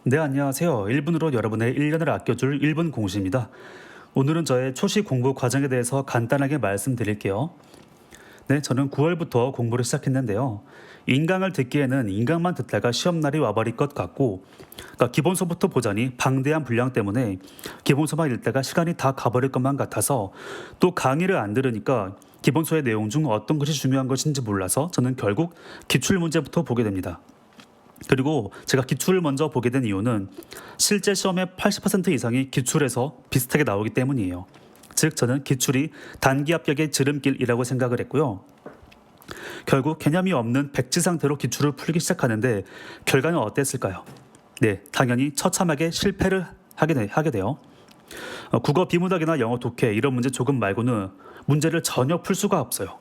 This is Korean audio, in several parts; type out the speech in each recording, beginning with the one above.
네, 안녕하세요. 1분으로 여러분의 1년을 아껴줄 1분 공시입니다. 오늘은 저의 초시 공부 과정에 대해서 간단하게 말씀드릴게요. 네, 저는 9월부터 공부를 시작했는데요. 인강을 듣기에는 인강만 듣다가 시험날이 와버릴 것 같고, 그러니까 기본서부터 보자니 방대한 분량 때문에 기본서만 읽다가 시간이 다 가버릴 것만 같아서 또 강의를 안 들으니까 기본서의 내용 중 어떤 것이 중요한 것인지 몰라서 저는 결국 기출문제부터 보게 됩니다. 그리고 제가 기출을 먼저 보게 된 이유는 실제 시험의 80% 이상이 기출에서 비슷하게 나오기 때문이에요. 즉 저는 기출이 단기 합격의 지름길이라고 생각을 했고요. 결국 개념이 없는 백지 상태로 기출을 풀기 시작하는데 결과는 어땠을까요? 네, 당연히 처참하게 실패를 하게 돼요. 국어 비문학이나 영어 독해 이런 문제 조금 말고는 문제를 전혀 풀 수가 없어요.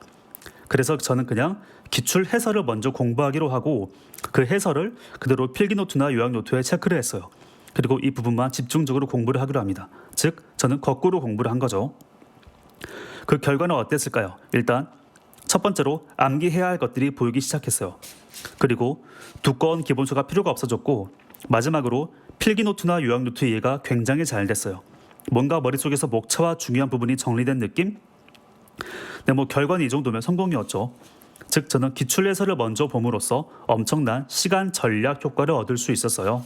그래서 저는 그냥 기출 해설을 먼저 공부하기로 하고 그 해설을 그대로 필기노트나 요약노트에 체크를 했어요. 그리고 이 부분만 집중적으로 공부를 하기로 합니다. 즉 저는 거꾸로 공부를 한 거죠. 그 결과는 어땠을까요? 일단 첫 번째로 암기해야 할 것들이 보이기 시작했어요. 그리고 두꺼운 기본서가 필요가 없어졌고 마지막으로 필기노트나 요약노트 이해가 굉장히 잘 됐어요. 뭔가 머릿속에서 목차와 중요한 부분이 정리된 느낌? 네, 결과는 이 정도면 성공이었죠. 즉 저는 기출 해설을 먼저 봄으로써 엄청난 시간 전략 효과를 얻을 수 있었어요.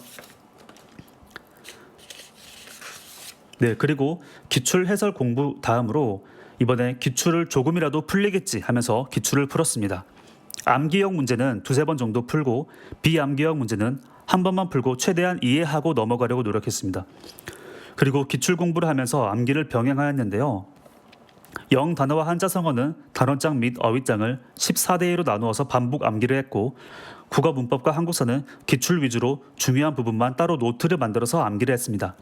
네, 그리고 기출 해설 공부 다음으로 이번에 기출을 조금이라도 풀리겠지 하면서 기출을 풀었습니다. 암기형 문제는 두세 번 정도 풀고 비암기형 문제는 한 번만 풀고 최대한 이해하고 넘어가려고 노력했습니다. 그리고 기출 공부를 하면서 암기를 병행하였는데요. 영단어와 한자성어는 단원장 및 어휘장을 14대 2로 나누어서 반복 암기를 했고 국어 문법과 한국사는 기출 위주로 중요한 부분만 따로 노트를 만들어서 암기를 했습니다.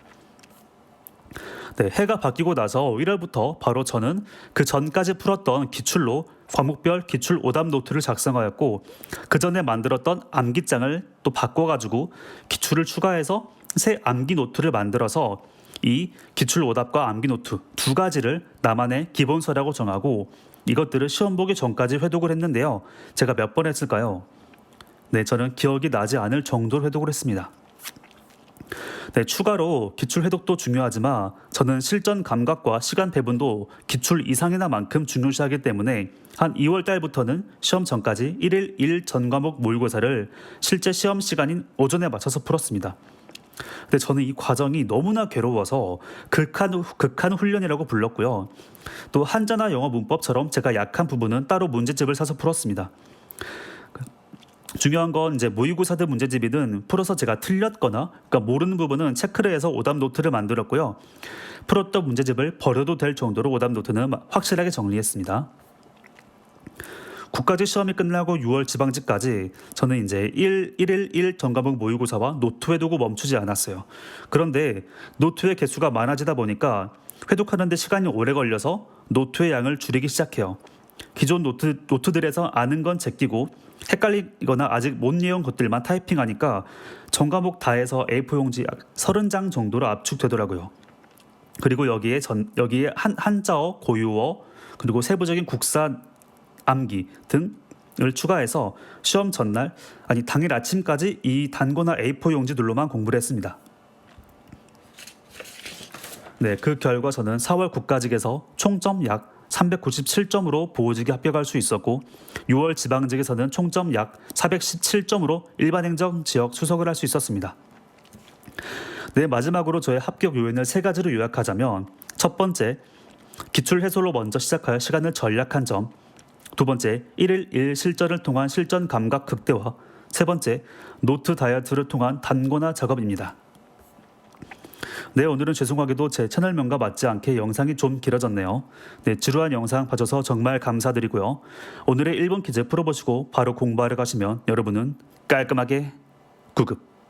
네, 해가 바뀌고 나서 1월부터 바로 저는 그 전까지 풀었던 기출로 과목별 기출 오답 노트를 작성하였고 그 전에 만들었던 암기장을 또 바꿔가지고 기출을 추가해서 새 암기 노트를 만들어서 이 기출 오답과 암기 노트 두 가지를 나만의 기본서라고 정하고 이것들을 시험 보기 전까지 회독을 했는데요. 제가 몇 번 했을까요? 네, 저는 기억이 나지 않을 정도로 회독을 했습니다. 네, 추가로 기출 회독도 중요하지만 저는 실전 감각과 시간 배분도 기출 이상이나 만큼 중요시하기 때문에 한 2월 달부터는 시험 전까지 1일 1 전과목 모의고사를 실제 시험 시간인 오전에 맞춰서 풀었습니다. 근데 저는 이 과정이 너무나 괴로워서 극한 훈련이라고 불렀고요. 또 한자나 영어 문법처럼 제가 약한 부분은 따로 문제집을 사서 풀었습니다. 중요한 건 이제 모의고사들 문제집이든 풀어서 제가 틀렸거나 그러니까 모르는 부분은 체크를 해서 오답 노트를 만들었고요. 풀었던 문제집을 버려도 될 정도로 오답 노트는 확실하게 정리했습니다. 국가직 시험이 끝나고 6월 지방직까지 저는 이제 1일 1 전과목 모의고사와 노트 회독을 멈추지 않았어요. 그런데 노트의 개수가 많아지다 보니까 회독하는 데 시간이 오래 걸려서 노트의 양을 줄이기 시작해요. 기존 노트들에서 아는 건 제끼고 헷갈리거나 아직 못 외운 것들만 타이핑하니까 전과목 다 해서 A4 용지 30장 정도로 압축되더라고요. 그리고 여기에 한자어, 고유어, 그리고 세부적인 국사 암기 등을 추가해서 시험 전날 당일 아침까지 이 단거나 A4 용지들로만 공부를 했습니다. 네, 그 결과 저는 4월 국가직에서 총점 약 397점으로 보호직에 합격할 수 있었고 6월 지방직에서는 총점 약 417점으로 일반행정 지역 수석을 할 수 있었습니다. 네, 마지막으로 저의 합격 요인을 세 가지로 요약하자면 첫 번째, 기출 해설로 먼저 시작하여 시간을 절약한 점. 두 번째, 1일 1 실전을 통한 실전 감각 극대화. 세 번째, 노트 다이어트를 통한 단권화 작업입니다. 네, 오늘은 죄송하게도 제 채널명과 맞지 않게 영상이 좀 길어졌네요. 네, 지루한 영상 봐줘서 정말 감사드리고요. 오늘의 1번 퀴즈 풀어보시고 바로 공부하러 가시면 여러분은 깔끔하게 9급